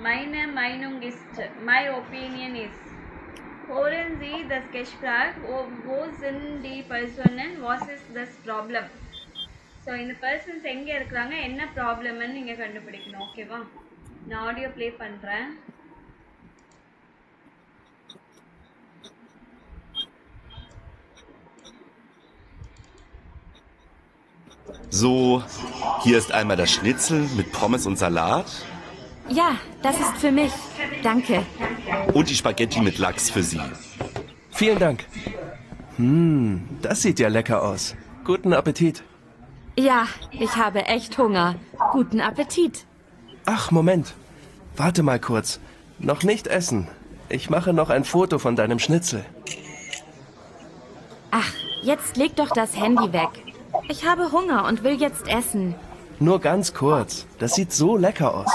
Meine Meinung ist, my opinion is. Hören Sie das Gespräch, wo sind die Personen, was ist das Problem? So இந்த persons எங்கே இருக்கிறாங்க, என்ன ப்ராப்ளம்னு நீங்கள் கண்டுபிடிக்கணும். ஓகேவா, நான் ஆடியோ ப்ளே பண்ணுறேன். So, hier ist einmal das Schnitzel mit Pommes und Salat. Ja, das ist für mich. Danke. Und die Spaghetti mit Lachs für Sie. Vielen Dank. Das sieht ja lecker aus. Guten Appetit. Ja, ich habe echt Hunger. Guten Appetit. Ach, Moment. Warte mal kurz. Noch nicht essen. Ich mache noch ein Foto von deinem Schnitzel. Ach, jetzt leg doch das Handy weg. Ich habe Hunger und will jetzt essen. Nur ganz kurz. Das sieht so lecker aus.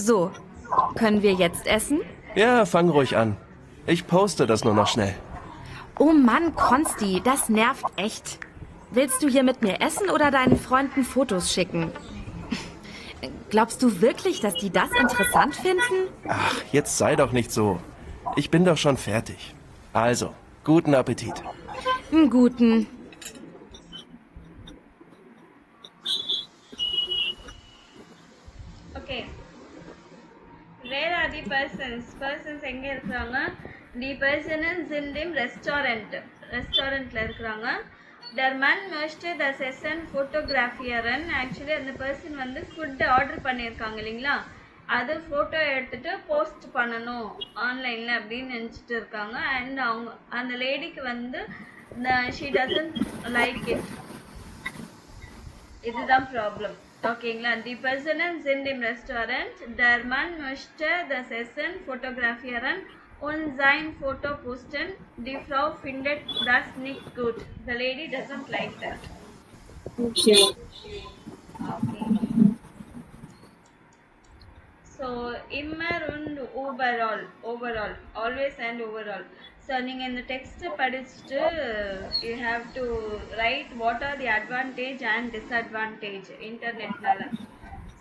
So, können wir jetzt essen? Ja, fang ruhig an. Ich poste das nur noch schnell. Oh Mann, Konsti, das nervt echt. Willst du hier mit mir essen oder deinen Freunden Fotos schicken? Glaubst du wirklich, dass die das interessant finden? Ach, jetzt sei doch nicht so. Ich bin doch schon fertig. Also, guten Appetit. Guten. Okay, where are the persons எங்கே இருக்கிறாங்க? தி persons இன் Thiem ரெஸ்டாரண்ட்டில் இருக்கிறாங்க. Der Mann möchte das Essen fotografieren. Actually அந்த person வந்து food order பண்ணியிருக்காங்க இல்லைங்களா, அது photo எடுத்துகிட்டு போஸ்ட் பண்ணணும் ஆன்லைனில் அப்படின்னு நினச்சிட்டு இருக்காங்க. அண்ட் அவங்க அந்த லேடிக்கு வந்து ஷீ டசன்ட் லைக் இட். இதுதான் ப்ராப்ளம். ஓகேங்களா, the person in the restaurant, der Mann möchte das Essen fotografieren und sein Foto posten. Die Frau findet das nicht gut. The lady doesn't like that. Okay. Okay. So immer und overall, always and overall. So நீங்கள் இந்த text படிச்சுட்டு you have to write what are the advantage and disadvantage இன்டர்நெட்னால.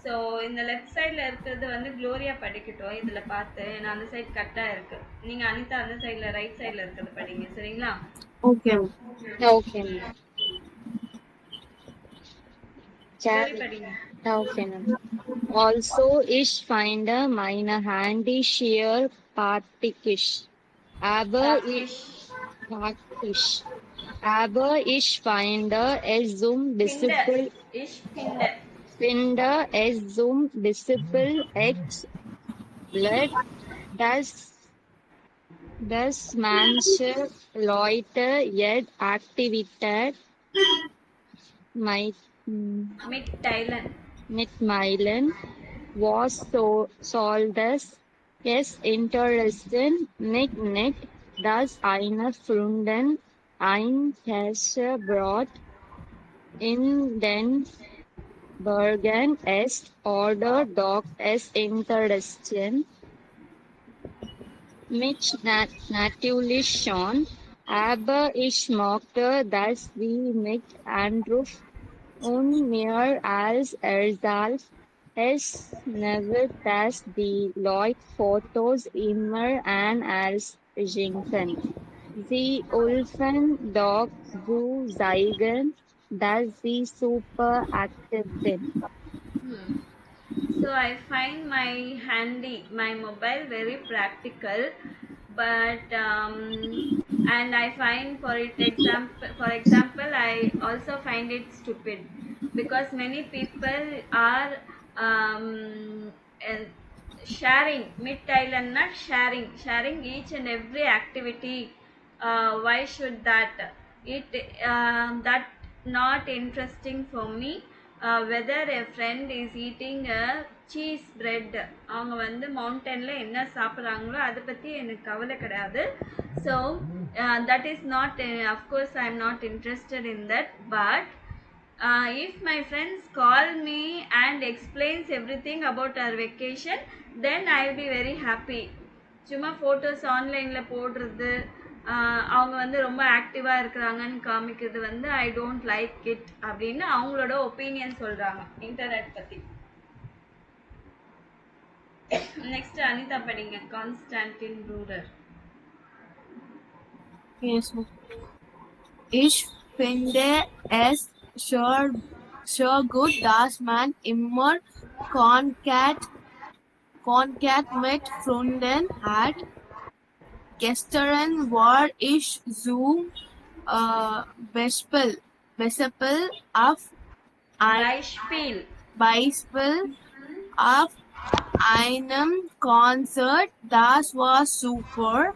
So இந்த left சைடில் இருக்கிறது வந்து Gloria படிக்கட்டும் இதில் பார்த்து. நான் அந்த சைட் கரெக்டாக இருக்கு, நீங்கள் அனிதா அந்த சைடில் ரைட் சைடில் இருக்கிறது படிங்க, சரிங்களா? Okay. Okay. க்ளோரி படிங்க. Okay. Also, ich finde meine Handy schier praktisch. Aber ich finde es zum Disziplin. Finde es zum Disziplin dass manche Leute jetzt Aktivität mitteilen, was soll das? Es interessiert mich nicht, dass eine Freundin ein Käsebrot in den Bergen ist oder doch es interessiert mich natürlich schon, aber ich möchte, dass wir mit Anruf und mehr als Ersatz es nicht, dass die Leute Fotos immer an als schicken. Sie wollen doch so zeigen, dass sie super aktiv sind. So I find my mobile very practical, but and I find for example I also find it stupid because many people are sharing mitteilen, not sharing each and every activity. Why should that? That not interesting for me. Whether a friend is eating a cheese bread, அவங்க வந்து மவுண்டனில் என்ன சாப்பிட்றாங்களோ அதை பற்றி எனக்கு கவலை கிடையாது. So that is not of course I am not interested in that. But if my friends call me and explains everything about our vacation, then I will be very happy. சும்மா photos ஆன்லைனில் போடுறது, அவங்க வந்து ரொம்ப ஆக்டிவாக இருக்கிறாங்கன்னு காமிக்கிறது வந்து ஐ டோன்ட் லைக் இட் அப்படின்னு அவங்களோட ஒப்பீனியன் சொல்கிறாங்க இன்டர்நெட் பற்றி. நெக்ஸ்ட் அனிதா படிங்க. Constantine rural. Yes. Ich finde es sehr gut, dass man immer Kontakt mit Freunden hat. Gestern war ich zum Beispiel auf Beispiel. auf einem Konzert. Das war super.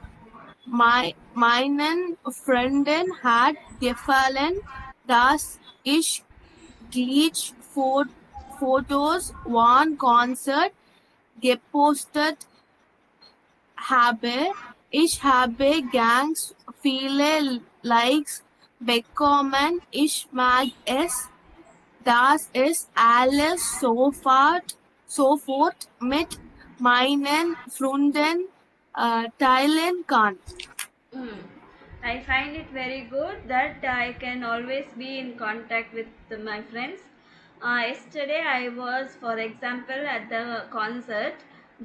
Meinen Freunden hat gefallen, dass ich Glitch-Fotos von Konzert gepostet habe. Ich habe ganz viele Likes bekommen. Ich mag es, dass es alles sofort mit meinen Freunden teilen kann. I find it very good that I can always be in contact with my friends. Yesterday I was, for example, at the concert.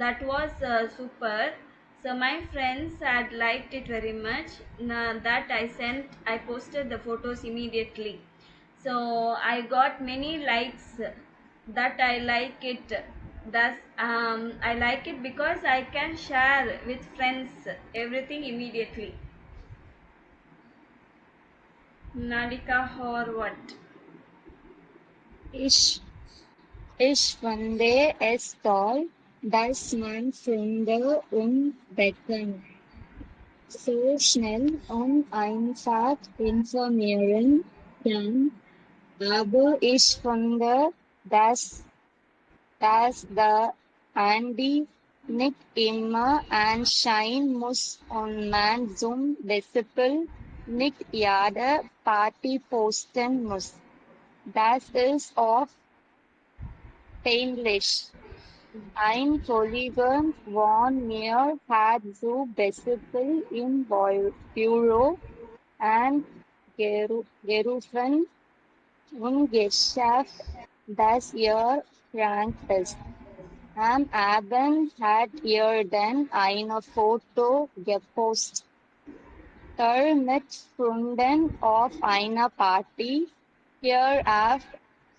That was super. So my friends had liked it very much. That I posted the photos immediately. So I got many likes. That I like it. I like it because I can share with friends everything immediately. Nalika or what? Ich, ich finde es toll, dass man Freunde umbecken. So schnell und einfach informieren kann. Aber ich finde, dass der Handy nicht immer anscheinen muss und man zum Beispiel nicht jede Party posten muss. Das ist oft peinlich. Ein Kollege von mir hat so Beispiel im Büro angerufen und gesagt, dass er krank ist. Am Abend hat er dann ein Foto gepostet mit Freunden auf einer Party. Er hat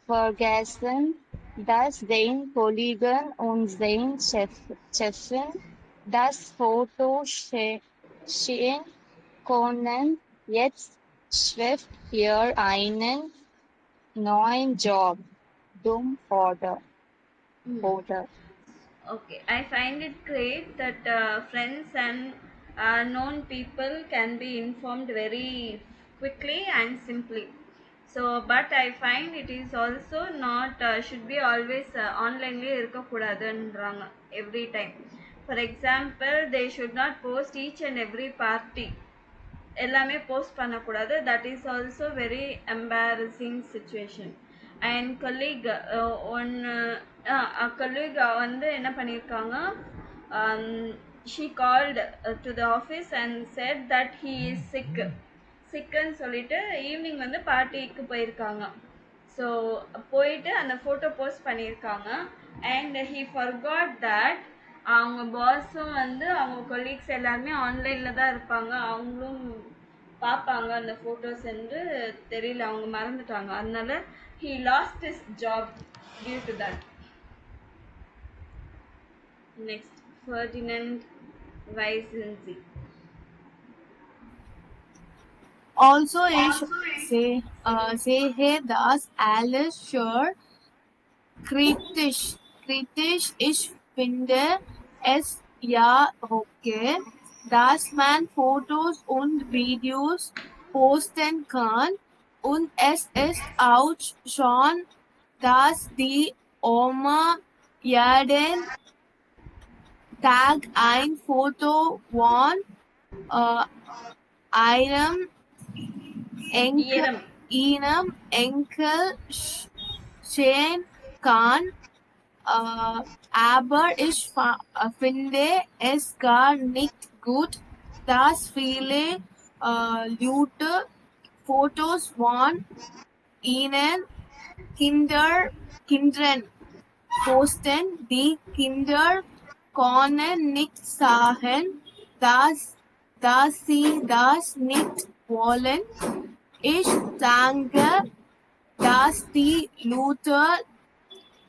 vergessen, dass den Kollegen und den Chefin das Foto sehen können. Jetzt schreibt er einen neuen Job. Dumm oder? Okay, I find it great that friends and known people can be informed very quickly and simply. So, but I find it is also not should be always online இருக்கக்கூடாதுன்றாங்க every time. For example, they should not post each and every party. எல்லாமே post பண்ணக்கூடாது. That is also very embarrassing situation. And colleague ஒன்று colleague வந்து என்ன பண்ணியிருக்காங்க, she called to the office and said that he is சிக்குன்னு சொல்லிட்டு evening வந்து பார்ட்டிக்கு போயிருக்காங்க. ஸோ போயிட்டு அந்த ஃபோட்டோ போஸ்ட் பண்ணியிருக்காங்க. அண்ட் ஹீ ஃபர்காட் தட் அவங்க பாஸும் வந்து அவங்க கொலீக்ஸ் எல்லாருமே ஆன்லைனில் தான் இருப்பாங்க, அவங்களும் பார்ப்பாங்க அந்த ஃபோட்டோஸ் என்று தெரியல, அவங்க மறந்துட்டாங்க. அதனால he lost his job due to that. Next, Ferdinand Weisenzi. Also, ich sehe das alles sehr kritisch. Ich finde es ja okay, dass man Fotos und Videos posten kann. Und es ist auch schon, dass die Oma jeden Tag ein Foto von einem Enkel sehen kann. Aber ich finde es gar nicht gut, dass viele Leute Fotos von ihnen Kindern posten. Die Kinder können nicht sagen, dass sie das nicht wollen. Ich denke, dass die Luther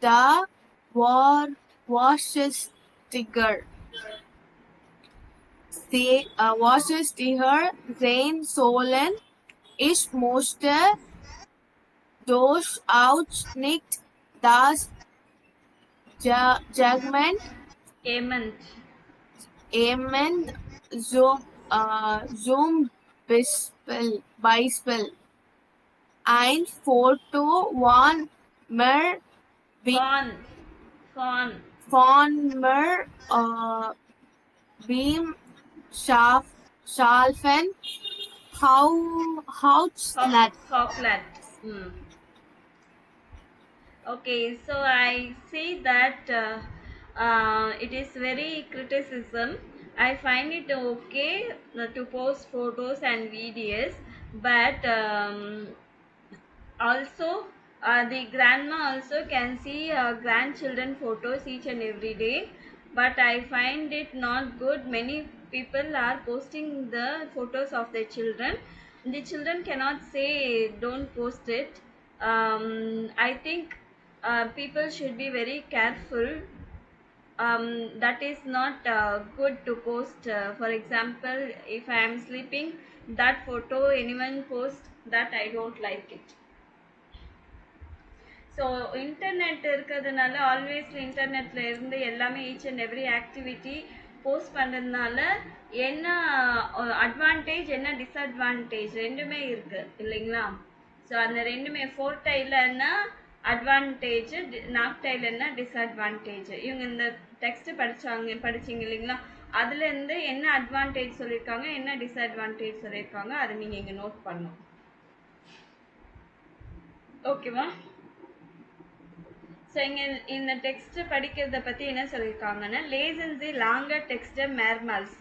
da Worcester sein sollen. Ich möchte durchaus nicht das Judgment Amen zum Beispiel ein Foto von mir beim Schlafen Hautschlag. Okay, so I see that it is very criticism. I find it okay to post photos and videos, but also the grandma also can see grandchildren photos each and every day, but I find it not good. Many people are posting the photos of their children. The children cannot say don't post it. I think people should be very careful. That is not good to post. For example, if I am sleeping, that photo anyone post, that I don't like it. So internet இருக்கிறதுனால ஆல்வேஸ்ல இன்டர்நெட்ல இருந்து எல்லாமே each and every activity post பண்ணுறதுனால என்ன advantage என்ன disadvantage ரெண்டுமே இருக்கு இல்லைங்களா? ஸோ அந்த ரெண்டுமே ஃபோர்டைலன்னா அட்வான்டேஜ், நாக்டைலன்னா டிஸ்அட்வான்டேஜ். இவங்க இந்த டெக்ஸ்ட் படிச்சிங்க இல்லைங்களா? அதுலேருந்து என்ன அட்வான்டேஜ் சொல்லியிருக்காங்க, என்ன டிஸ்அட்வான்டேஜ் சொல்லியிருக்காங்க, அதை நீங்கள் இங்கே நோட் பண்ணணும். ஓகேவா? ஸோ இங்கே இந்த டெக்ஸ்ட் படிக்கிறத பற்றி என்ன சொல்லியிருக்காங்கன்னா, லேசன்ஸி லாங்கர் டெக்ஸ்ட் மேர்மல்ஸ்.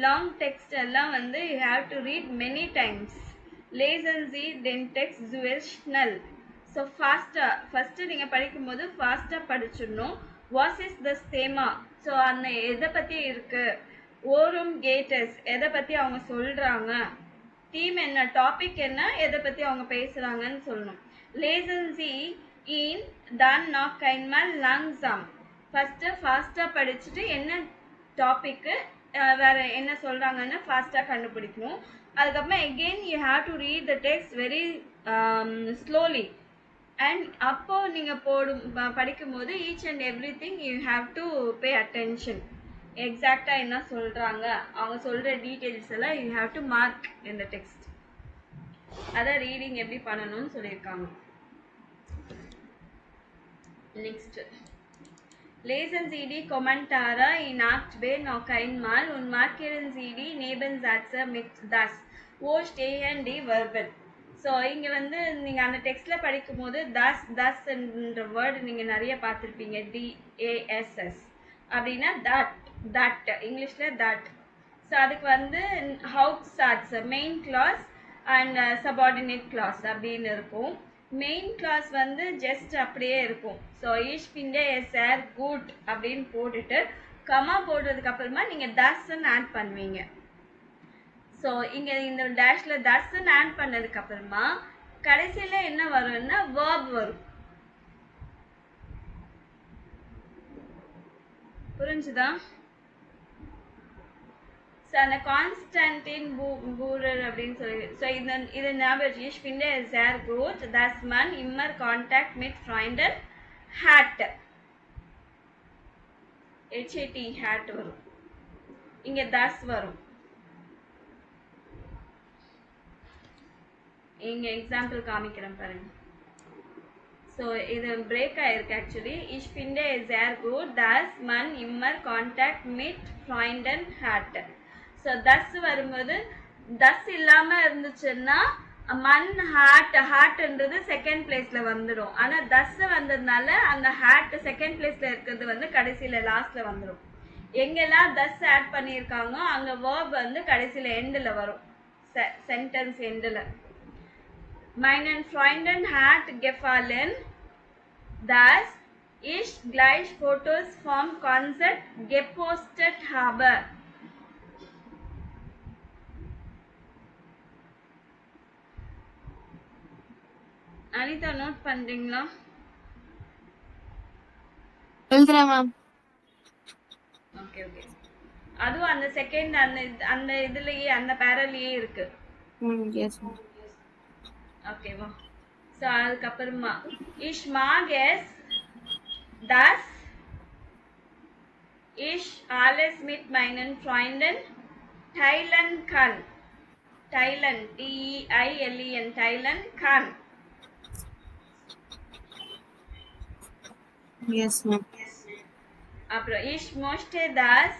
லாங் டெக்ஸ்ட் எல்லாம் வந்து you have to read many times. லேசன்ஸி தென் டெக்ஸ்ட் ஜுவல் ஸ்னல். ஸோ ஃபஸ்ட்டு நீங்கள் படிக்கும்போது ஃபாஸ்ட்டாக படிச்சிடணும். வாட் இஸ் த ஸ்தேமா, ஸோ அந்த எதை பற்றி இருக்குது, ஓரும் கேட்டஸ் எதை பற்றி அவங்க சொல்கிறாங்க, தீம் என்ன, டாபிக் என்ன, எதை பற்றி அவங்க பேசுகிறாங்கன்னு சொல்லணும். லேசன்ஸி இன் தான் நாக் கைன்மல் லாங்ஸாம். ஃபஸ்ட்டு ஃபாஸ்ட்டாக படிச்சுட்டு என்ன டாப்பிக்கு வேறு என்ன சொல்கிறாங்கன்னு ஃபாஸ்ட்டாக கண்டுபிடிக்கணும். அதுக்கப்புறமா again you have to read the text very slowly. And அப்போது நீங்கள் படிக்கும்போது each and every thing you have to pay attention. எக்ஸாக்டாக என்ன சொல்கிறாங்க, அவங்க சொல்கிற டீட்டெயில்ஸ் எல்லாம் யூ ஹாவ் டு மார்க் இந்த டெக்ஸ்ட். அதான் ரீடிங் எப்படி பண்ணணும்னு சொல்லியிருக்காங்க. Next. Lesen Sie die Kommentare in Akt B noch einmal und markieren Sie die Nebensätze mit das. Wo stehen die Verben? So இங்கே வந்து நீங்கள் அந்த டெக்ஸ்டில் படிக்கும்போது தஸ் என்ற வேர்டு நீங்கள் நிறைய பார்த்துருப்பீங்க. DASS அப்படின்னா தட் இங்கிலீஷில் தட். ஸோ அதுக்கு வந்து ஹவுட்சாட்ஸ் main clause and subordinate clause அப்படின்னு இருக்கும். மெயின் கிளாஸ் வந்து ஜஸ்ட் அப்படியே இருக்கும். ஸோ ஈச் பிண்டே சார் குட் அப்படின்னு போட்டுட்டு கமா போடுறதுக்கு அப்புறமா நீங்கள் தஸ்ன்னு ஆட் பண்ணுவீங்க. ஸோ இங்கே இந்த டேஷில் தஸ்ன்னு ஆட் பண்ணதுக்கு அப்புறமா கடைசியில் என்ன வரும்னா வேர்ப் வரும். புரிஞ்சுதா? ஸோ அந்த கான்ஸ்டன்டின் பூரர் அப்படின்னு சொல்லி ஸோ இது ஞாபகம். Ich finde es sehr gut, dass man immer Kontakt mit Freunden hat. HAT hat வரும், இங்கே das வரும். இங்கே எக்ஸாம்பிள் காமிக்கிறேன் பாருங்க. ஸோ இது பிரேக் ஆயிருக்கு actually. Ich finde es sehr gut, dass man immer Kontakt mit Freunden hat. ஸோ தஸ் வரும்போது தஸ் இல்லாமல் இருந்துச்சுன்னா மண் ஹார்ட்ன்றது செகண்ட் பிளேஸில் வந்துடும். ஆனால் தஸ் வந்ததுனால அந்த ஹார்ட் செகண்ட் பிளேஸில் இருக்கிறது வந்து கடைசியில் லாஸ்ட்டில் வந்துடும். எங்கெல்லாம் தஸ் ஆட் பண்ணியிருக்காங்க அங்கே வேர்ப் வந்து கடைசியில் எண்டில் வரும், சென்டென்ஸ் எண்டில். Meinen Freunden hat gefallen, dass Ich gleich Fotos vom Konzert gepostet habe. Anita note பண்றீங்களா? எழுதுறேன் மேம். Okay okay. அதுவும் அந்த செகண்ட் அந்த இதுலயே அந்த பேரலயே இருக்கு. Yes ma'am. ஓகேவா? ஸோ அதுக்கப்புறமா ich mag es dass ich alles mit meinen Freunden teilen kann. Teilen, T-E-I-L-E-N, teilen kann. Yes ma'am. அப்புறம் ich möchte dass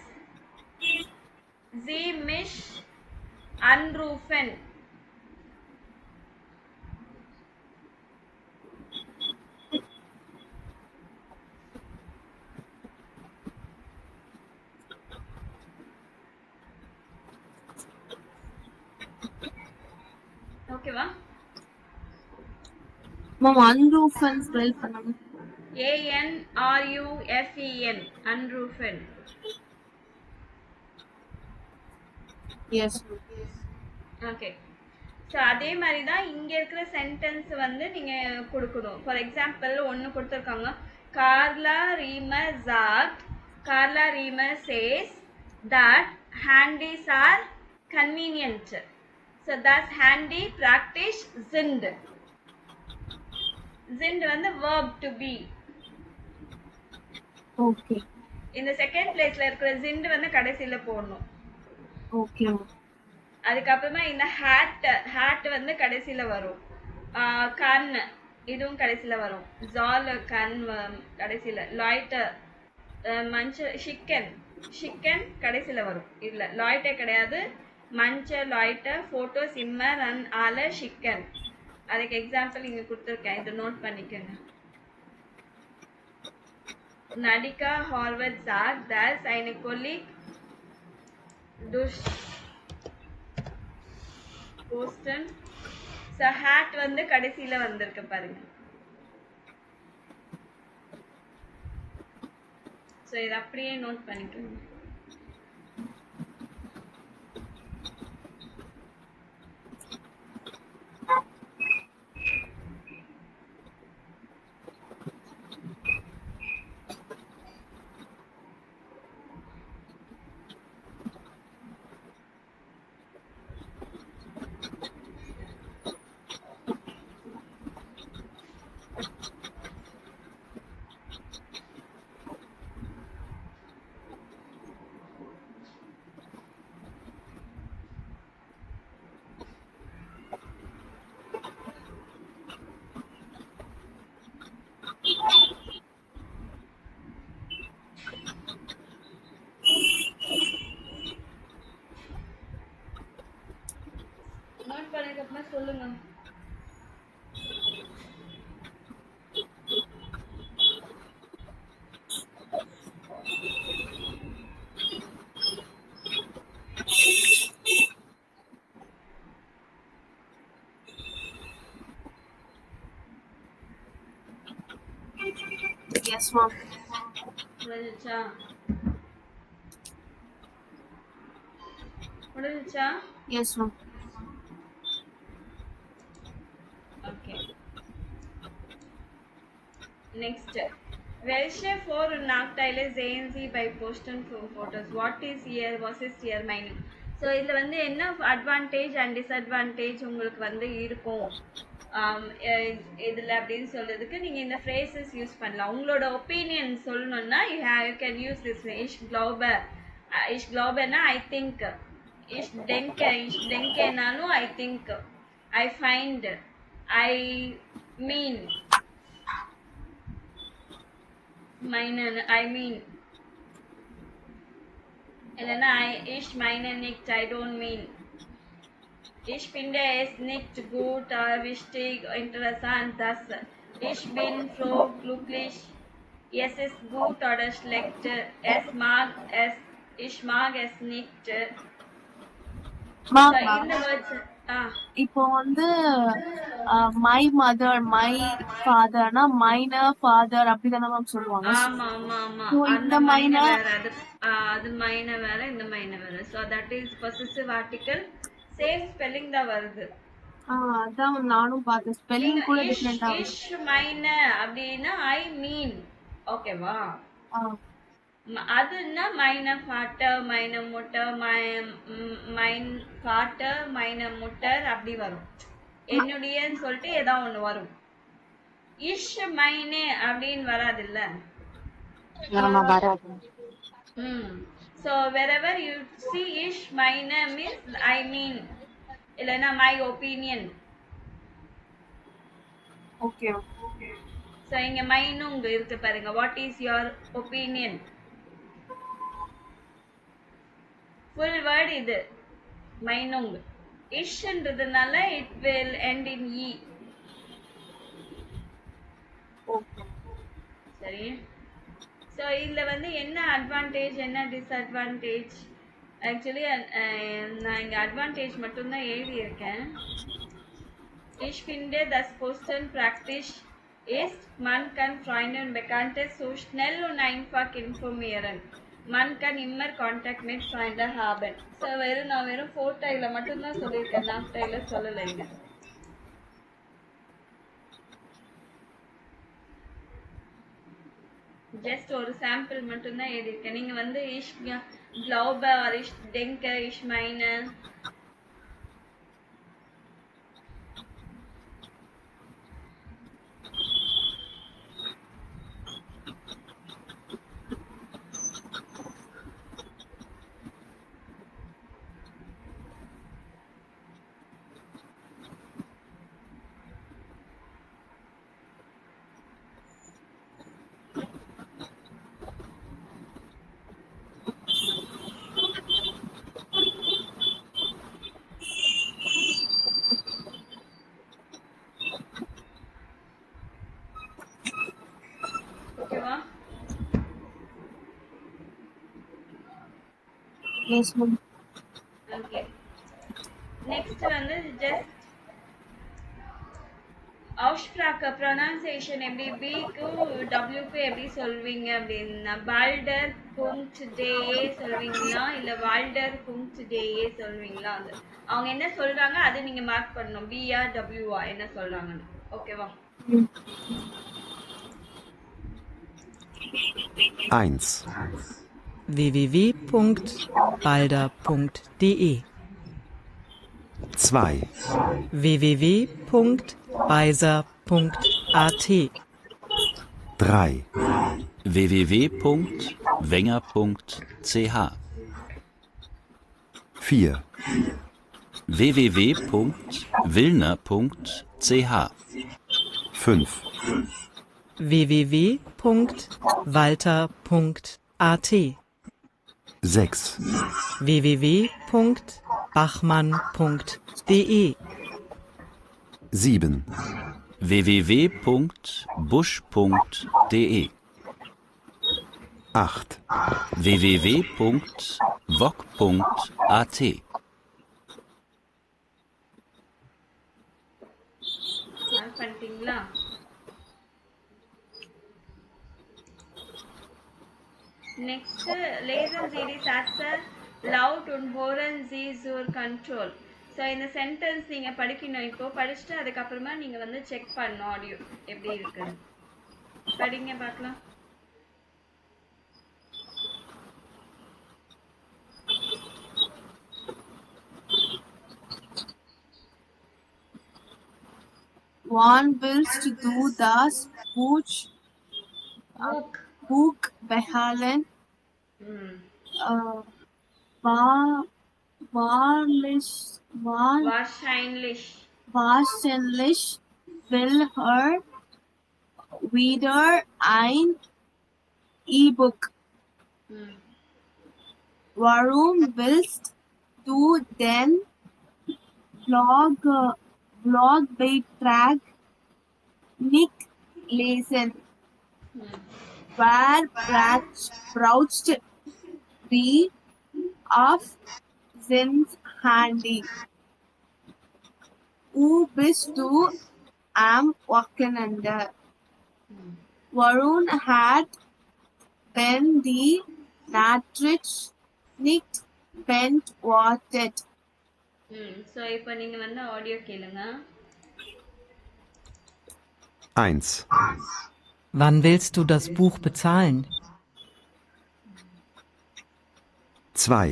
sie mich anrufen. ஓகேவா? மேம் அன்ரூஃபன் ஸ்பெல் பண்ணுங்க. A-N-R-U-F-E-N, unrufen. S ma'am. Okay. So அதே மாதிரி தான் இங்கே இருக்கிற sentence வந்து நீங்கள் கொடுக்கணும். ஃபார் எக்ஸாம்பிள் ஒன்று கொடுத்துருக்காங்க, கார்லா ரீமர் சேஸ் தட் ஹேண்டிஸ் ஆர் கன்வீனியன்ட். ஸோ தட்ஸ் ஹேண்டி ப்ராக்டிஸ் sind. sind வந்து verb to be. ஓகே. இந்த செகண்ட் பிளேஸ்ல இருக்கிற sind வந்து கடைசியில போடணும். Okay ma'am. அதுக்கப்புறமா இந்த ஹேட் வந்து கடைசியில வரும். கண் இதுவும் கடைசியில வரும். ஜால் கண் கடைசியில. லாய்டர் மஞ்சள் ஷிக்கன் கடைசியில வரும். இதுல லாய்டர் கிடையாது, மஞ்சள் லாய்டர், போட்டோ சிம்மர் அண்ட் ஆல ஷிக்கன். அதுக்கு எக்ஸாம்பிள் இங்க கொடுத்துருக்கேன், இதை நோட் பண்ணிக்கோங்க. நடிகா ஹார்வர்ட் சாக் தஸ் eine Kolleg durch Boston. So ஹேட் வந்து கடைசியில வந்திருக்கு பாருங்க. ஸோ இதை அப்படியே நோட் பண்ணிக்கோங்க. நோட் பண்ணதுக்கப்புறமா சொல்லுங்க. Yes ma'am. முடிஞ்சிச்சா? Yes ma'am. Okay. Next, welche Vor- und Nachteile sehen Sie bei Posten von Fotos? What is your meaning? So இதில் வந்து என்ன அட்வான்டேஜ் அண்ட் டிஸ்அட்வான்டேஜ் உங்களுக்கு வந்து இருக்கும் இதில் அப்படின்னு சொல்றதுக்கு நீங்கள் இந்த ஃப்ரேசஸ் யூஸ் பண்ணலாம். உங்களோட ஒப்பீனியன் சொல்லணும்னா you can use this. ich glaubeனா ஐ திங்க், ich denkeனாலும் I think, I find, I mean, meinen, I mean. இல்லைன்னா ich meine nicht, I don't mean. Ich finde es nicht gut oder wichtig, interessant, dass ich bin froh, glücklich. Es ist gut oder schlecht. Ich mag es nicht. Ma'am இந்த words ஆ இப்போ வந்து my mother my ஃபாதர்னா மைனர் father அப்படிதானே ma'am சொல்லுவாங்க. ஆமா ஆமா ஆமா ஸோ அந்த இந்த மைன மைனர் வேற அது மைன வேற இந்த மைன வேற so that is possessive article same spelling தான் வருது அதான் நானும் பார்த்தேன், நீங்க ஸ்பெல்லிங் கூட இஷ் டிஃப்ரெண்டா இஷ் மைன அப்படின்னா ஐ மீன் ஓகேவா அதுன்னா மைன ஃபாட்டர் மைன முட்டர் மைன் ஃபாட்டர் மைன முட்டர் அப்படி வரும் என்னுடையன்னு சொல்லிட்டு ஏதாவது ஒண்ணு வரும் இஷ் மைனே அப்படின்னு வராதுல்ல ஆமா வராது. So wherever you see ish minor means I mean இல்லனா my opinion. ஓகே. So இங்க மைனும் இருக்கு பாருங்க. What is your opinion? Full word இது மைனுங். இஷ்ன்றதுனால it will end in e. Okay. சரி. ஸோ இதில் வந்து என்ன அட்வான்டேஜ் என்ன டிஸ்அட்வான்டேஜ் ஆக்சுவலி நான் இங்கே அட்வான்டேஜ் மட்டும்தான் எழுதியிருக்கேன். Ich finde, das Posten praktisch ist. Man kann Freunde und Bekannte so schnell und einfach informieren. Man kann immer Kontakt mit Freunden haben. So நான் வெறும் ஃபோட்டோவில் மட்டும்தான் சொல்லியிருக்கேன், நாஃப்டையில் சொல்லலைங்க. ஜஸ்ட் ஒரு சாம்பிள் மட்டும்தான் எழுதியிருக்கேன். நீங்க வந்து இஷ் க்ளௌப ஆர் இஷ் டெங்க இஷ் மைன ஓகேவா? S ma'am. ஓகே. நெக்ஸ்ட் வந்து ஜஸ்ட் Aussprache pronunciation எப்படி பிக்கு டபிள்யூக்கு எப்படி சொல்வீங்க அப்படின்னா balder.de சொல்வீங்களா இல்ல walder.de சொல்வீங்களா? அது அவங்க என்ன சொல்றாங்க அதை நீங்க மார்க் பண்ணணும். பிஆ டபிள்யூஆ என்ன சொல்றாங்கன்னு. ஓகேவா? 1. www.balder.de 2. www.beiser.at 3. www.wenger.ch 4. www.wilner.ch 5. www.walter.at 6. www.bachmann.de 7. www.busch.de 8. www.wok.at mark பண்ணிட்டீங்களா? Next lesen Sie die Sätze laut und hören Sie zur Control. So இந்த சென்டென்ஸ் நீங்கள் படிக்கணும். இப்போ படிச்சுட்டு அதுக்கப்புறமா நீங்கள் வந்து செக் பண்ணணும் ஆடியோ எப்படி இருக்குன்னு. படிங்க பார்க்கலாம். One willst du das Buch behalten? Wahrscheinlich will wieder ein E-Book. Warum willst du den Blogbeitrag nicht lesen? Wer braucht die auf sind handy? Wo bist du am Wochenende? Varun hat Ben die Nachricht nicht beantwortet. So இப்போ நீங்கள் வந்து audio கேளுங்க. 1, Wann willst du das Buch bezahlen? 2,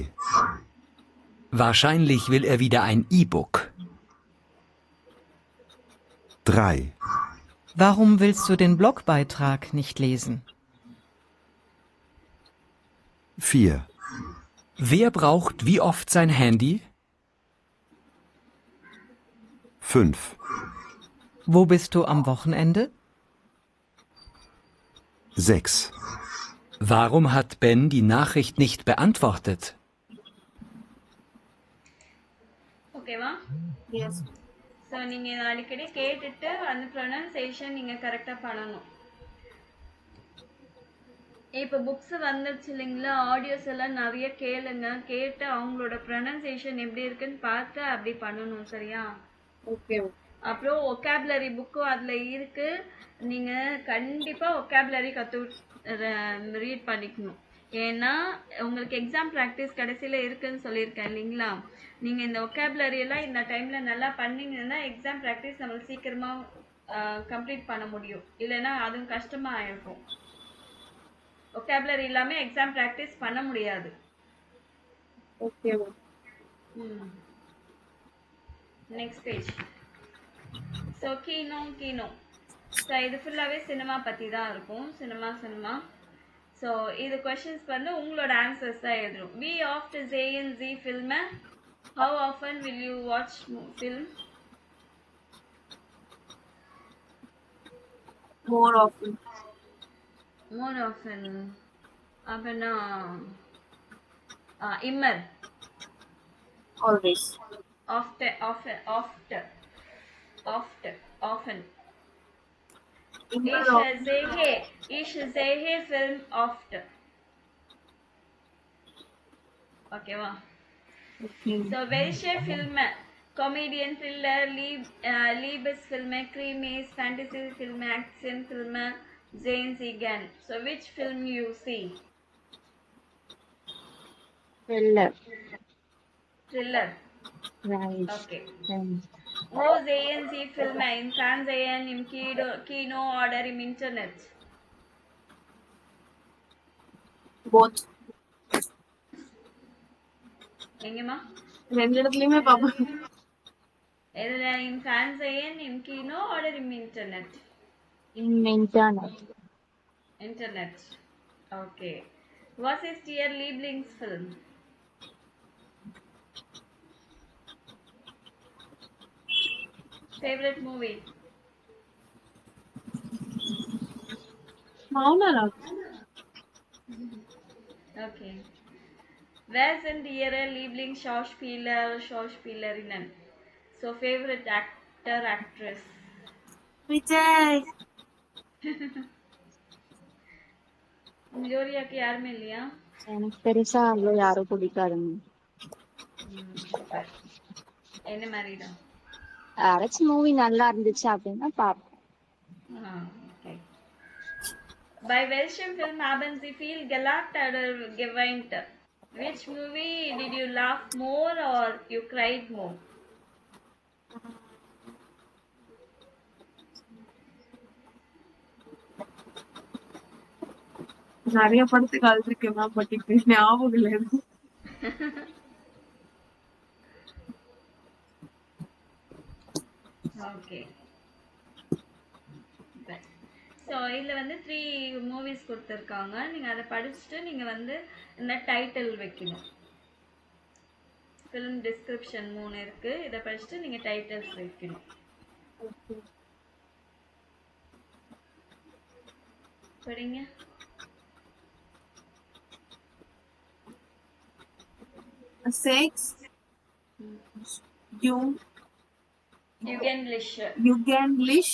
Wahrscheinlich will er wieder ein E-Book. 3, Warum willst du den Blogbeitrag nicht lesen? 4, Wer braucht wie oft sein Handy? 5, Wo bist du am Wochenende? 6, Warum hat Ben die Nachricht nicht beantwortet? ஓகேவா? Yes. So நீங்கள் இதை அடிக்கடி கேட்டுட்டு அந்த pronunciation நீங்கள் கரெக்டாக பண்ணணும். இப்போ புக்ஸ் வந்துருச்சு இல்லைங்களா, ஆடியோஸ் எல்லாம் நிறைய கேளுங்க. கேட்டு அவங்களோட ப்ரொனன்சியேஷன் எப்படி இருக்குன்னு பார்த்து அப்படி பண்ணணும். சரியா? Okay. அப்புறம் ஒக்காபுலரி புக்கும் அதில் இருக்கு. நீங்கள் கண்டிப்பாக ஒக்காபுலரி ரீட் பண்ணிக்கணும். ஏன்னா உங்களுக்கு எக்ஸாம் ப்ராக்டிஸ் கடைசியில் இருக்குன்னு சொல்லியிருக்கேன் இல்லைங்களா. நீங்கள் இந்த ஒக்காபுலரி எல்லாம் இந்த டைமில் நல்லா பண்ணீங்கன்னா எக்ஸாம் ப்ராக்டிஸ் நம்மளுக்கு சீக்கிரமாக கம்ப்ளீட் பண்ண முடியும். இல்லைன்னா அதுவும் கஷ்டமாக இருக்கும். ஒக்காபுலரி இல்லாமல் எக்ஸாம் ப்ராக்டிஸ் பண்ண முடியாது. Okay. Next page. So Keno so இது ஃபுல்லாகவே சினிமா பற்றி தான் இருக்கும். சினிமா ஸோ இது கொஷின்ஸ் வந்து உங்களோட ஆன்சர்ஸ் தான் எழுதணும். வி ஆஃப்டர் ஜேஎன் ஜி ஃபில்மை how often will you watch film? More often. அப்படின்னா immer. Always. Often. Immer Ich sehe Film oft. ஓகேவா? So welche Filme? Comedian, Thriller, Liebesfilme, Krimis, Fantasy Filme, Action Filme, Jane Segan. So which film you see? Thriller. Right. Okay. Then Wo sehen Sie Filme? Im Fernsehen, im Kino oder im Internet? both. எங்கம்மா? ரெண்டு இடத்துலயுமே பாப்போம். எதுல? im Fernsehen, im Kino oder im Internet? in internet. Internet. Okay. Was ist Ihr Lieblingsfilm? Favorite movie? மௌனராம். Okay. Wer sind Ihre Lieblingsschauspielerinnen? So favorite actor, actress? Vijay. ஜோடியாக்கு யாருமே இல்லையா? எனக்கு பெருசா அவ்வளோ யாரும் பிடிக்காதுங்க. என்ன மாதிரிதான்? யாராச்சும் மூவி நல்லா இருந்துச்சு அப்படின்னா பாப்பேன். Okay. Bei welchem Film haben Sie viel gelacht oder geweint? Which movie did you laugh more or you cried more? நிறைய படத்துக்கு அழுதுருக்கேன் மேம், பட் இப்ப ஞாபகம் இல்லை. ஓகே. ஸோ இதில் வந்து 3 மூவிஸ் கொடுத்துருக்காங்க. நீங்கள் அதை படிச்சுட்டு நீங்கள் வந்து இந்த டைட்டில் வைக்கணும். ஃபிலிம் டிஸ்கிரிப்ஷன் 3 இருக்குது. இதை படிச்சுட்டு நீங்கள் டைட்டில்ஸ் வைக்கணும். படிங்க. Sex, Jugendlich,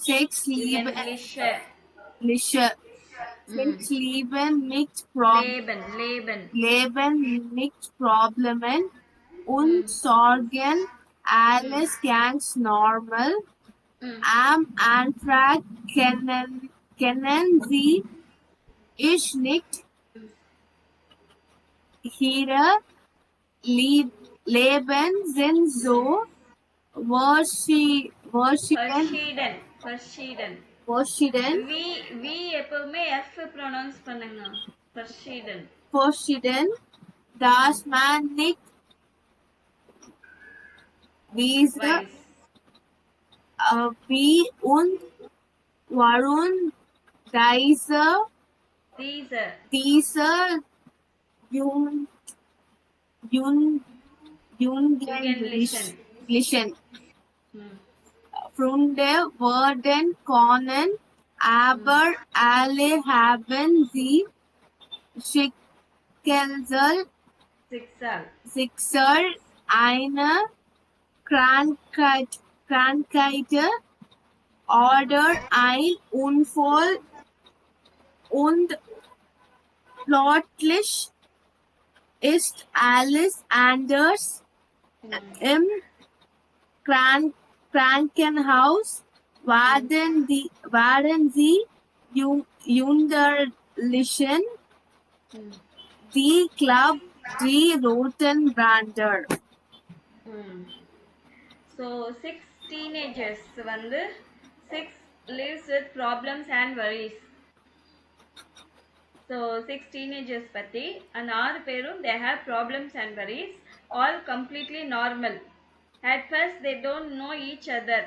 Sex, Liebe, Sex, Lieben, nicht Leben, nicht Problemen und Sorgen Alice Yanks normal. Am Anfrag kennen Sie ich nicht ihre Leben sind so verschieden V எப்பவுமே F pronounce பண்ணுங்க. verschieden dass man nicht diese Weiß. wie und warum diese Jugendlichen Funde werden können, aber alle haben sie Schicksal eine Krankheit oder ein Unfall und plötzlich ist alles anders. Im Krankenhaus waren sie Jugendlichen, die Club die Roten Brander. So 6 teenagers வந்து 6 lives with problems and worries. So 6 teenagers பத்தி and 6 பேரும் they have problems and worries, all completely normal. At first they don't know each other.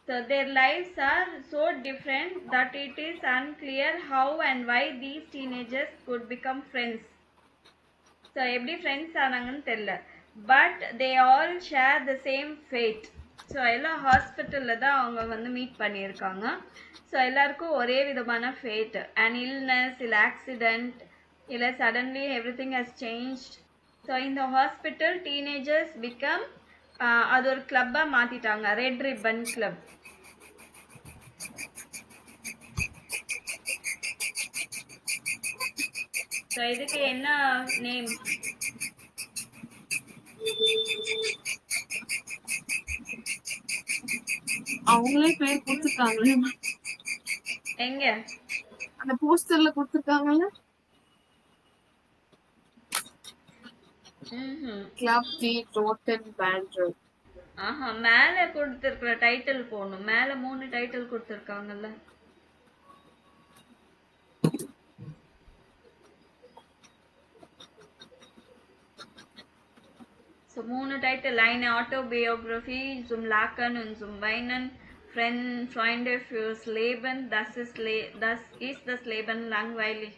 So their lives are so different that it is unclear how and why these teenagers could become friends. So எப்படி friends ஆனாங்கன்னு தெரியல. But they all share the same fate. So எல்லாம் ஹாஸ்பிட்டலில் தான் அவங்க வந்து meet பண்ணியிருக்காங்க. So எல்லாருக்கும் ஒரே விதமான ஃபேட். அண்ட் இல்னஸ், இல்லை ஆக்சிடெண்ட், இல்லை suddenly every thing has changed. So இந்த ஹாஸ்பிட்டல் டீனேஜர்ஸ் பிகம் அது ஒரு கிளப்பாக மாற்றிட்டாங்க, ரெட் ரிப்பன் கிளப். ஸோ இதுக்கு என்ன நேம்? அவங்களே பேர் கொடுத்துருக்காங்களே. எங்க அந்த போஸ்டர்ல கொடுத்துருக்காங்கல்ல, கிளப் தி ரோட்டன் பேண்டர். ஆஹா, மேல கொடுத்திருக்கிற டைட்டில் போடணும். மேல 3 டைட்டில் கொடுத்திருக்காங்கல்ல. So 3 title: eine Autobiografie, zum Lachen und zum Weinen, Freunde fürs Leben, das ist das Leben langweilig.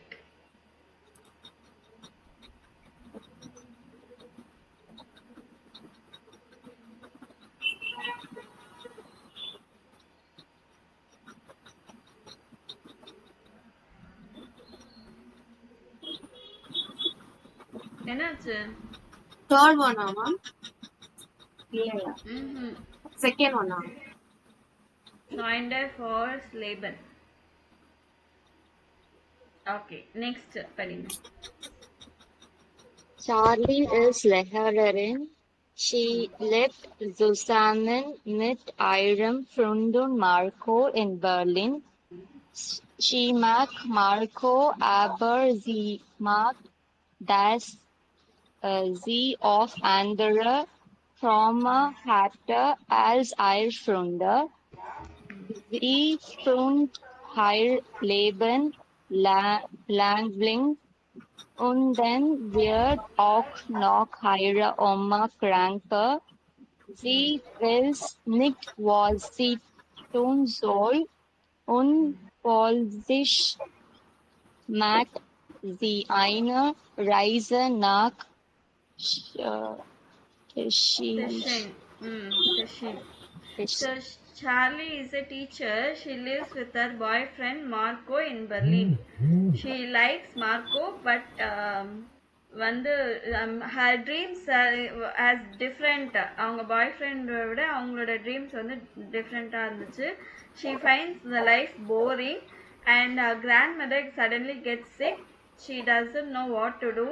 என்னாச்சு? தேர்ட் ஒன் ஆமா இல்லையா? செகண்ட் ஒன் ஆமா. Freunde fürs Leben. Okay, next படிங்க. Charlie ist Lehrerin. Sie lebt zusammen mit ihrem Freund Marco in Berlin. Sie mag Marco, aber sie mag, dass sie auf andere Frauen hatte als ihr Freund. Sie Freund ihr Leben lang und dann wird auch noch ihre Oma krank. Sie weiß nicht, was sie tun soll, und plötzlich macht sie eine Reise nach So Charlie is a teacher. She lives with her boyfriend Marco in Berlin. She likes Marco, but வந்து her dreams as different. அவங்க boyfriend விட அவங்களோட dreams வந்து டிஃப்ரெண்ட்டாக இருந்துச்சு. She finds the life boring and her grandmother suddenly gets sick. She doesn't know what to do.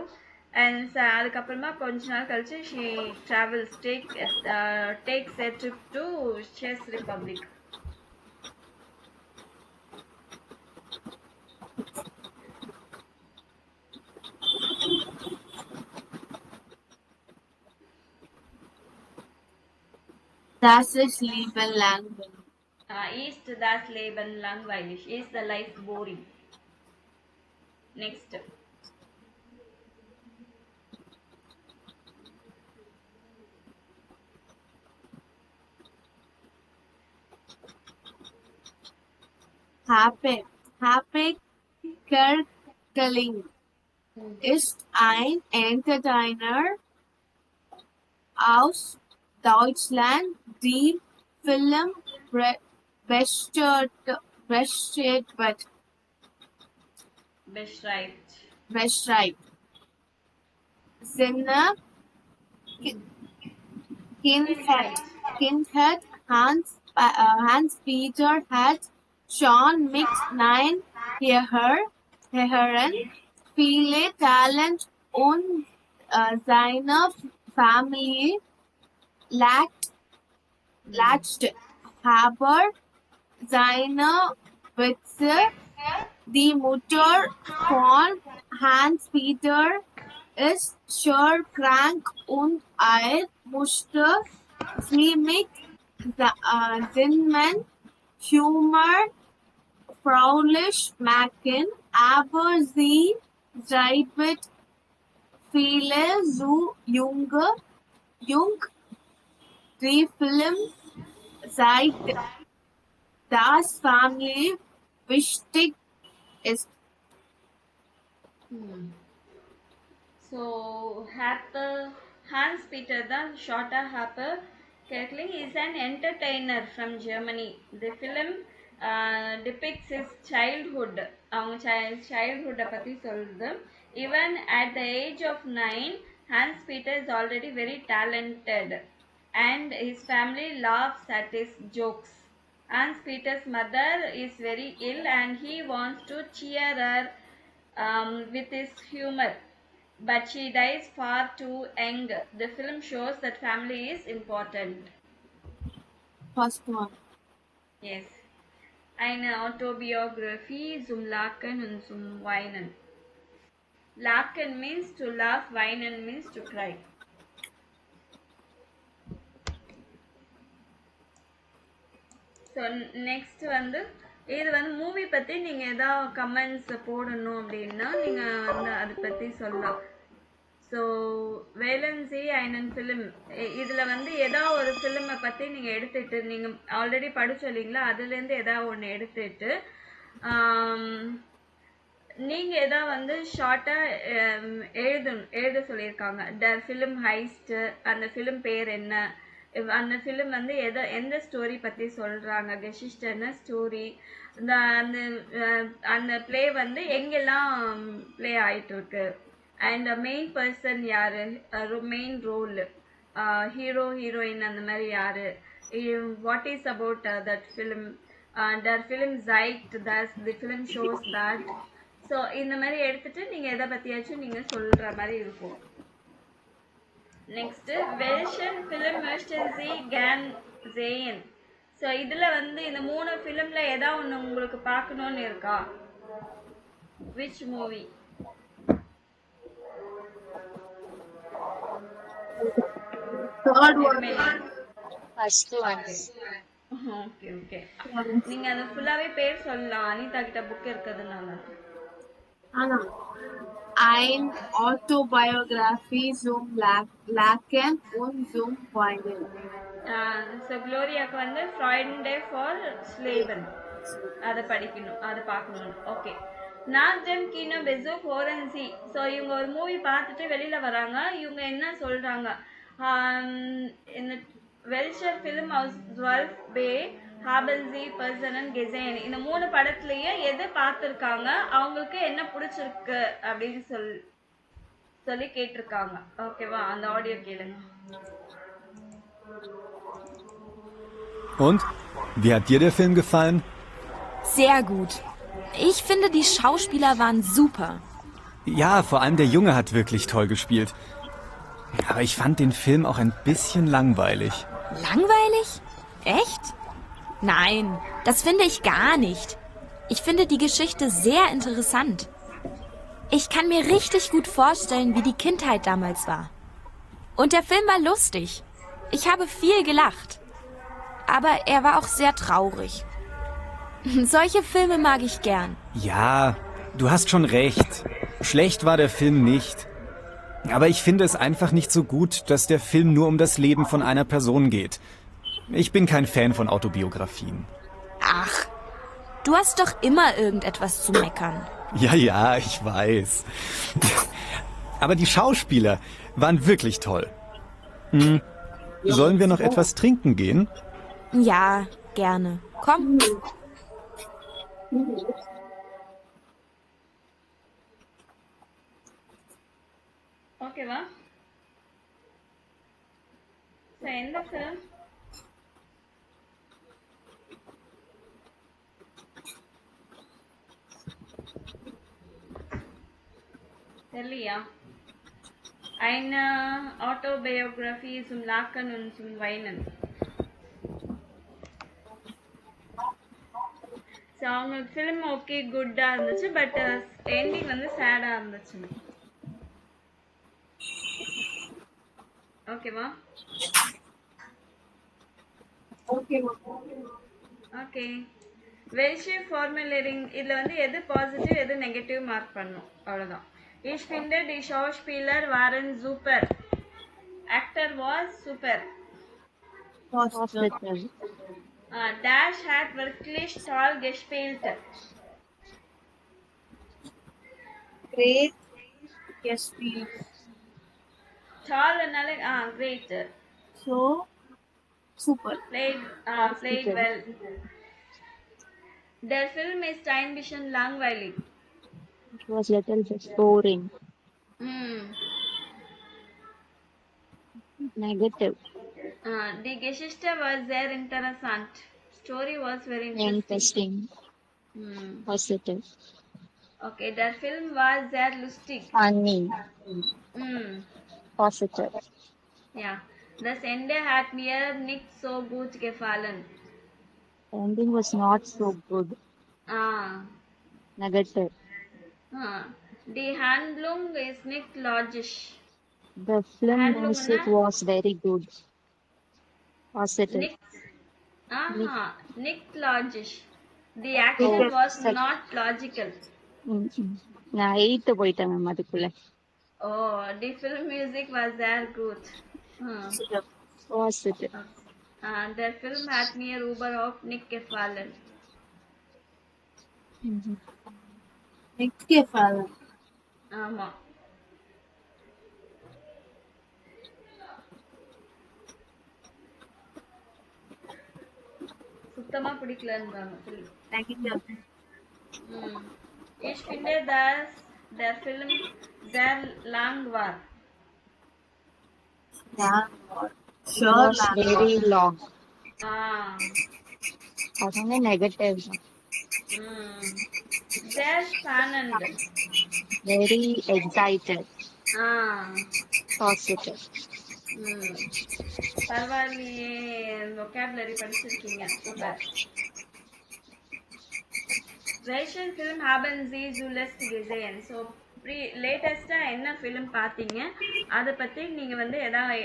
and அதுக்கப்புறமா கொஞ்ச நாள் கழிச்சு she travels takes a trip to Czech Republic. Das ist Leben langweilig. Ist das Leben langweilig? Is the life boring? Next. Happy Kerkeling ist ein Entertainer aus Deutschland, die Film beschreibt. Seine Kindheit Hans-Peter hat schon mit 9 Jahren viele Talent und seine Familie lacht, aber seine Witze, die Mutter von Hans-Peter ist schwer krank und musste sie mit seinem Humor fröhlich machen, aber sie schreibt viele so jung. Die Film zeigt, dass Familie wichtig ist. So, Hans-Peter, the shorter Happy Kerkeling, is an entertainer from Germany. The film depicts his childhood. Childhood பத்தி சொல்லுது. Even at the age of 9, Hans-Peter is already very talented, and his family laughs at his jokes. Hans-Peter's mother is very ill, and he wants to cheer her with his humor, but she dies far too young. The film shows that family is important. First one. Yes. Eine Autobiography zum Lachen und zum Weinen. Lachen means to laugh, weinen means to cry. So next வந்து இது வந்து movie பற்றி நீங்கள் ஏதாவது comments போடணும் அப்படின்னா நீங்கள் வந்து அதை பற்றி சொல்லலாம். ஸோ வேலன்சி ஐனன் ஃபிலிம் இதில் வந்து ஏதாவது ஒரு ஃபிலிமை பற்றி நீங்கள் எடுத்துகிட்டு நீங்கள் ஆல்ரெடி படிச்சு இல்லைங்களா, அதுலேருந்து ஏதாவது ஒன்று எடுத்துகிட்டு நீங்கள் ஏதாவது வந்து ஷார்ட்டாக எழுத சொல்லியிருக்காங்க. ஃபிலிம் ஹைஸ்ட்டு, அந்த ஃபிலிம் பேர் என்ன, அந்த ஃபிலிம் வந்து எந்த ஸ்டோரி பற்றி சொல்கிறாங்க, கெஷிஸ்ட் என்ன ஸ்டோரி, அந்த அந்த ப்ளே வந்து எங்கெல்லாம் ப்ளே ஆகிட்டுருக்கு, அண்ட் மெயின் பர்சன் யார், மெயின் ரோல், ஹீரோ ஹீரோயின் அந்த மாதிரி யார், what is about that film, that film Zaid, that the film shows that. So இந்த மாதிரி எடுத்துகிட்டு நீங்கள் எதை பற்றியாச்சும் நீங்கள் சொல்கிற மாதிரி இருக்கும். நெக்ஸ்ட்டு வெல்ஷன் ஃபிலிம் மெர்ஸ்டன்சி கேன் ஜெயின். ஸோ இதில் வந்து இந்த 3 ஃபிலிமில் ஏதாவது ஒன்று உங்களுக்கு பார்க்கணுன்னு இருக்கா? Which movie? First one. Okay okay, நீங்கள் அதை ஃபுல்லாகவே பேர் சொல்லலாம், அனிதா கிட்ட புக் இருக்கிறதுனால. Ein Autobiography zum Lachen und zum Weinen. So க்ளோரியாவுக்கு வந்து ஃப்ரைடே ஃபார் ஸ்லேவன் அதை படிக்கணும், அதை பார்க்கணும். ஓகே, நாக்ஜன் கீனோ பெசோ ஃபோரன்சி. ஸோ இவங்க ஒரு மூவி பார்த்துட்டு வெளியில் வராங்க. இவங்க என்ன சொல்கிறாங்க, இந்த வெல்ஷர் ஃபிலிம் ஹவுஸ் 12 பே ஹாபல்சி பர்சன் அண்ட் கெசைன், இந்த 3 படத்துலேயே எது பார்த்துருக்காங்க, அவங்களுக்கு என்ன பிடிச்சிருக்கு அப்படின்னு சொல்லி கேட்டிருக்காங்க. ஓகேவா, அந்த ஆடியோ கேளுங்க. Und? Wie hat dir der Film gefallen? Sehr gut. Ich finde, die Schauspieler waren super. Ja, vor allem der Junge hat wirklich toll gespielt. Aber ich fand den Film auch ein bisschen langweilig. Langweilig? Echt? Nein, das finde ich gar nicht. Ich finde die Geschichte sehr interessant. Ich kann mir richtig gut vorstellen, wie die Kindheit damals war. Und der Film war lustig. Ich habe viel gelacht. Aber er war auch sehr traurig. Solche Filme mag ich gern. Ja, du hast schon recht. Schlecht war der Film nicht. Aber ich finde es einfach nicht so gut, dass der Film nur um das Leben von einer Person geht. Ich bin kein Fan von Autobiografien. Ach, du hast doch immer irgendetwas zu meckern. Ja, ich weiß. Aber die Schauspieler waren wirklich toll. Sollen wir noch etwas trinken gehen? Ja, gerne. Komm. ஓகேவா? So எந்த film? தெரியலையா? Eine Autobiografie zum Lachen und zum Weinen. So அவங்களுக்கு film okay குட்டாக இருந்துச்சு, but ending வந்து சேடாக இருந்துச்சு. ஓகேவா? Okay. வெல்ஷே ஃபார்முலேரிங் இதில் வந்து எது பாசிட்டிவ் எது நெகட்டிவ் மார்க் பண்ணும், அவ்வளோதான். Ich finde, die Schauspieler waren super. Actor was super. Dash hat wirklich toll gespielt. Great gespielt. Toll nalle great. So super. Played well. Der Film ist ein bisschen langweilig. It was little bit boring. Negative. Die Geschichte war sehr interessant. Story was very Interesting. Positive. Okay, der Film war sehr lustig. Funny. Positive. Ja, das Ende hat mir nicht so gut gefallen. Ending was not so good. Negative. Die Handlung ist nicht logisch. The film music was very good. Positive. Nicht logisch. The action was not logical. நான் 8th போயிட்டேன் ma'am அதுக்குள்ள. Oh, the film music was very good. Positive. The film hat mir überhaupt nicht gefallen. Nicht gefallen. ஆமா. சுத்தமா பிடிக்கலன்றாங்க film. Ich finde, dass der Film sehr lang war. It was very long. அதுங்க negative. Sehr spannend. Very excited. Positive. பரவாயில்லையே, vocabulary படிச்சிருக்கீங்க, super. Welchen Film haben Sie zuletzt gesehen? So லேட்டஸ்ட்டாக என்ன film பார்த்தீங்க, அதை பற்றி நீங்கள் வந்து எதாவது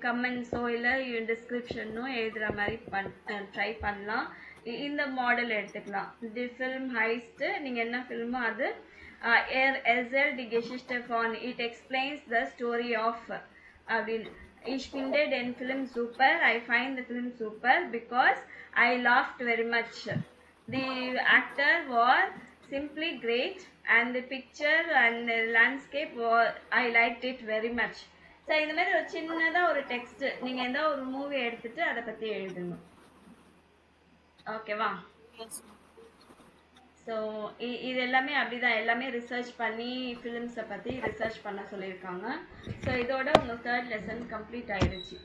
கமெண்ட்ஸோ இல்லை டிஸ்கிரிப்ஷனோ எழுதுகிற மாதிரி ட்ரை பண்ணலாம். இந்த மாடல் எடுத்துக்கலாம். தி ஃபில்ம் ஹைஸ்ட்டு நீங்கள் என்ன ஃபில்மோ அது. SL the Geschichte von it explains the story of அப்படின்னு. Ich finde den Film super. I find the film super because I laughed very much. The actor was simply great and the picture and the landscape was, I liked it very much. So இந்த மாதிரி ஒரு சின்னதாக ஒரு text நீங்கள் எந்த ஒரு movie எடுத்துட்டு அதை பற்றி எழுதணும். ஓகேவா? ஸோ இது எல்லாமே அப்படிதான், எல்லாமே ரிசர்ச் பண்ணி ஃபிலிம்ஸை பற்றி ரிசர்ச் பண்ண சொல்லியிருக்காங்க. ஸோ இதோட உங்கள் 3rd லெசன் கம்ப்ளீட் ஆயிடுச்சு.